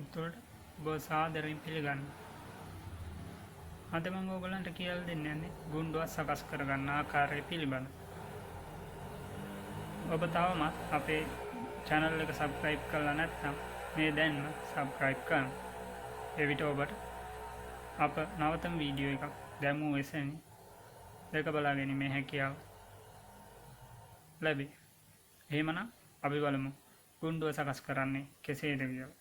channel තුළට ඔබ සාදරයෙන් පිළිගන්නවා. අද මම ඔයගලන්ට කියලා දෙන්න යන්නේ ගුණ්ඩුව සකස් කරගන්න ආකාරය පිළිබඳ. ඔබ තවමත් අපේ channel එක subscribe කරලා නැත්නම් මේ දැන්ම subscribe කරන්න. එවිට ඔබට අප නවතම වීඩියෝ එකක් දැමූ එසැනින් දැක බලා ගැනීමේ හැකියාව ලැබේ. එහෙමනම් අපි බලමු ගුණ්ඩුව සකස් කරන්නේ කෙසේද කියලා.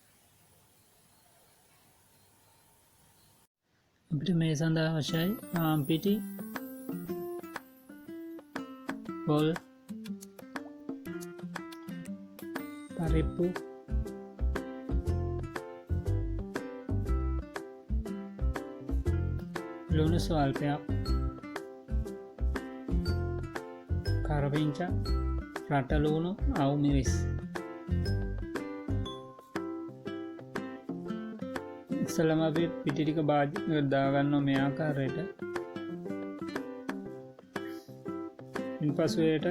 අපිට මේ සඳහා අවශ්‍යයි ආම් පිටි, පොල්, පරිප්පු, ලුණු ස්වල්පයක්, කරපිංචා, රටලුණු, අවු මිරිස්. ඉස්සෙල්ලාම අපි පිටි ටික දාගන්නවා මේ ආකාරයට. ඉන්පසු එයට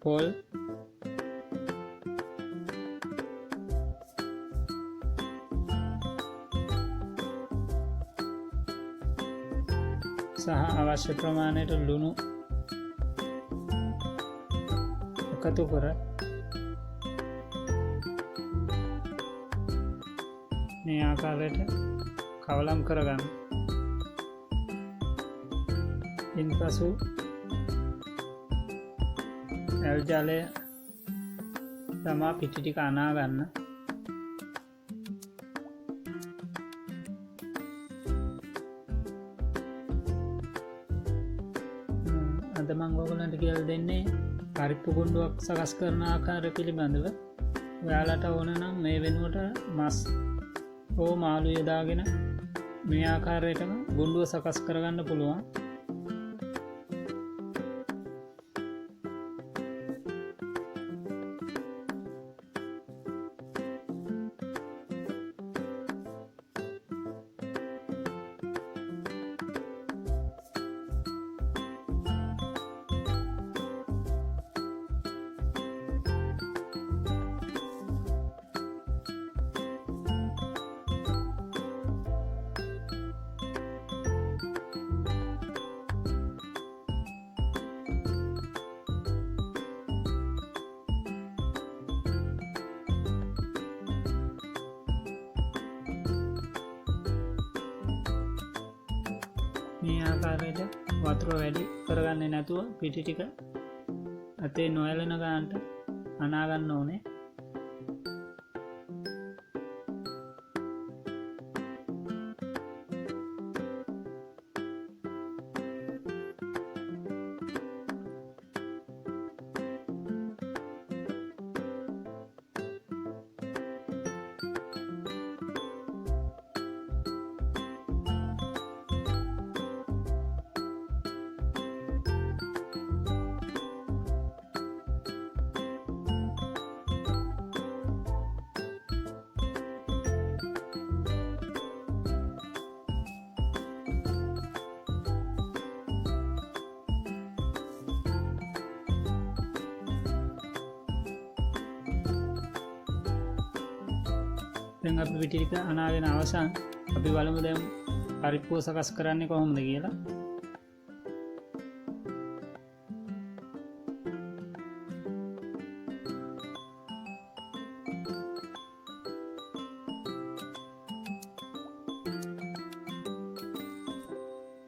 පොල්, සහ අවශ්‍ය ප්‍රමාණයට ලුණු එකතු කර මේ ආකාරයට කවලම් කරගන්න. ඉන්පසු ඇල් ජලය තමා පිටි ටික අනා ගන්න. අද මම ඔයගලන්ට කියලා දෙන්නේ පරිප්පු ගුණ්ඩුවක් සකස් කරන ආකාරය පිළිබඳව. ඔයාලට ඕන නම් මේ වෙනුවට මස් හෝ මාළු යොදාගෙන මේ ආකාරයටම ගුණ්ඩුව සකස් කරගන්න පුළුවන්. මේ ආකාරයට වතුර වැඩි කරගන්නේ නැතුව පිටි ටික අතේ නොඇලෙන ගානට අනා ගන්න ඕනේ. දැන් අපි පිටි ටික අනාගෙන අවසන් අපි බලමු දැන් පරිප්පුව සකස් කරන්නේ කොහොමද කියලා.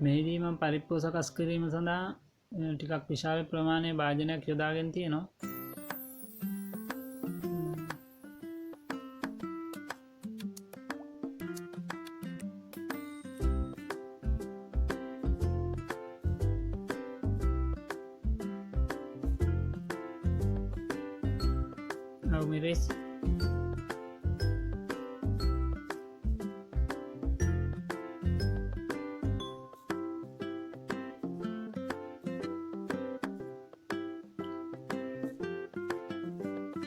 මෙහිදී මම පරිප්පුව සකස් කිරීම සඳහා ටිකක් විශාල ප්‍රමාණයේ භාජනයක් යොදාගෙන තියෙනවා. අවු මිරිස්,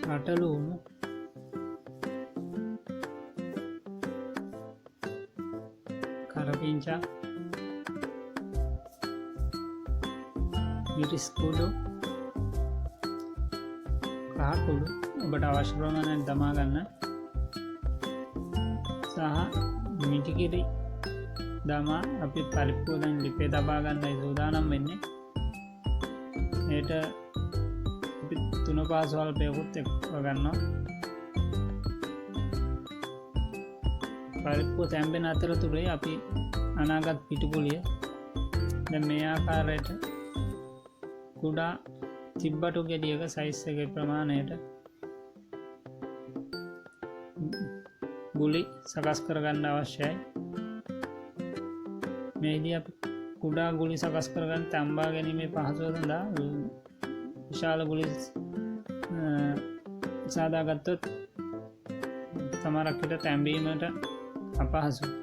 රටලුණු, කරපිංචා, මිරිස් කුඩු, කහ කුඩු ඔබට අවශ්‍ය ප්‍රමාණයට දමා ගන්න. මිටිකිරි දමා අපි පරිප්පුව දැන් ලිපේ තබා ගන්නයි සූදානම් වෙන්නේ. මේට අපි 3 ස්වල්පයකුත් එක්ව ගන්නවා. පරිප්පුව තැම්බෙන අතරතුරේ අපි අනාගත් පිටුපුලිය දැන් මේ ආකාරයට කුඩා තිබ්බටු ගෙඩියක සයිස් එකේ ප්‍රමාණයට ගුලි සකස් කරගන්න අවශ්‍යයි. මේදී අපි කුඩා ගුලි සකස් කරගන්න තම්බා ගැනීමේ පහසුව සඳහා විශාල ගුලි සාදාගත්තොත් සමහරක් විට තැම්බීමට අපහසුයි.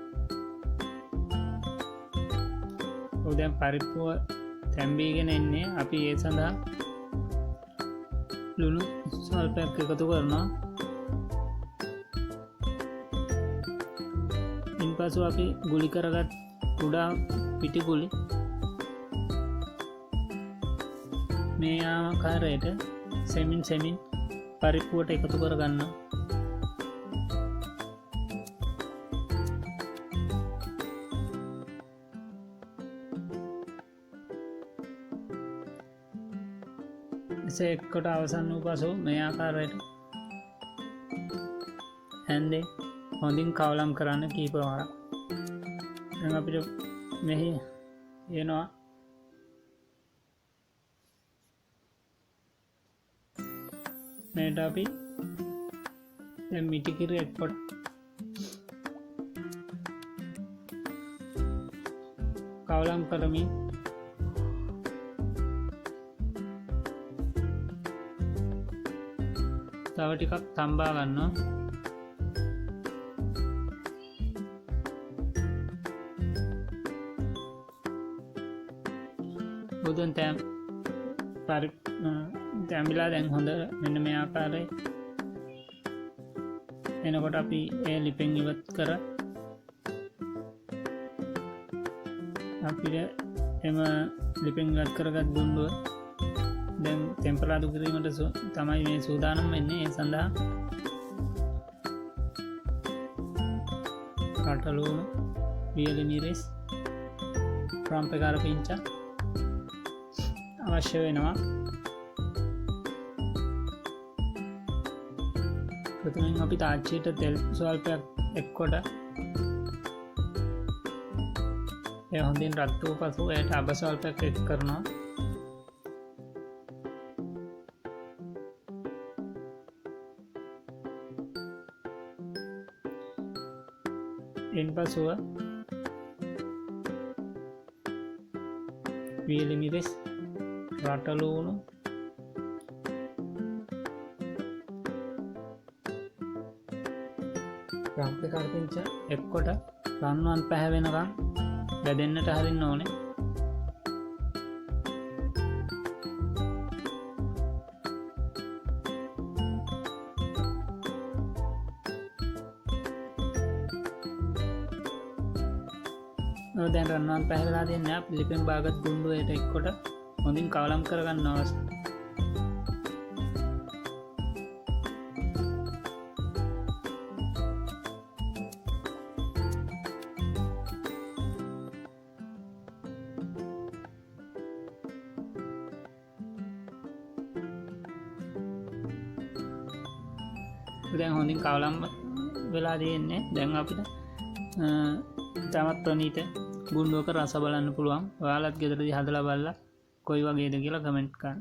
දැන් පරිප්පුව තැම්බීගෙන එන්නේ. අපි ඒ සඳහා ලුණු ස්වල්පයක් එකතු කරනවා. ඉන්පසු අපි ගුලි කරගත් කුඩා පිටි ගුලි මේ ආකාරයට සෙමින් පරිප්පුවට එකතු කරගන්නවා. එසේ එක්කොට අවසන් වූ පසු මේ ආකාරයට හැන්දේ හොඳින් කවලම් කරන්න කීප වාරක්. දැන් අපිට මෙහි එනවා මේට අපි මිටිකිරි එක්කොට කවලම් කරමින් තව ටිකක් තම්බා ගන්නවා. බුදුන් තැම්බිලා දැන් හොඳ මෙන්න මේ ආකාරයි. එනකොට අපි ඒ ලිපෙන් ඉවත් කර අපිට එම ලිපෙන් ඉවත් කරගත් ගුණ්ඩුව දැන් තෙම්පරාදු කිරීමට තමයි මේ සූදානම් වෙන්නේ. ඒ සඳහා රටලුණු, වියලි මිරිස්, ප්‍රම්පකාර පිංචා අවශ්‍ය වෙනවා. ප්‍රථමයෙන් අපි තාච්චියට තෙල් ස්වල්පයක් එක්කොට එය හොඳින් රත් වූ පසු එයට අබ ස්වල්පයක් එක් කරනවා. ඉන්පසුව වියලි මිරිස්, රටලුණු, ප්‍රම්පකාර පිංචා එක්කොට රන්වන් පැහැවෙනකම් බෙදෙන්නට හරින්න ඕනේ. දැන් රන්වන් පැහැලා දෙන්නේ අපි ලිපෙන් බාගත් ගුණ්ඩුවට එක්කොට හොඳින් කවලම් කරගන්න අවශ්‍යයි. දැන් හොඳින් කවලම් වෙලා තියෙන්නේ. දැන් අපිට තවත් ප්‍රණීත ගුණ්ඩුවක රස බලන්න පුළුවන්. ඔයාලත් ගෙදරදී හදලා බලලා කොයි වගේද කියලා කමෙන්ට් කරන්න.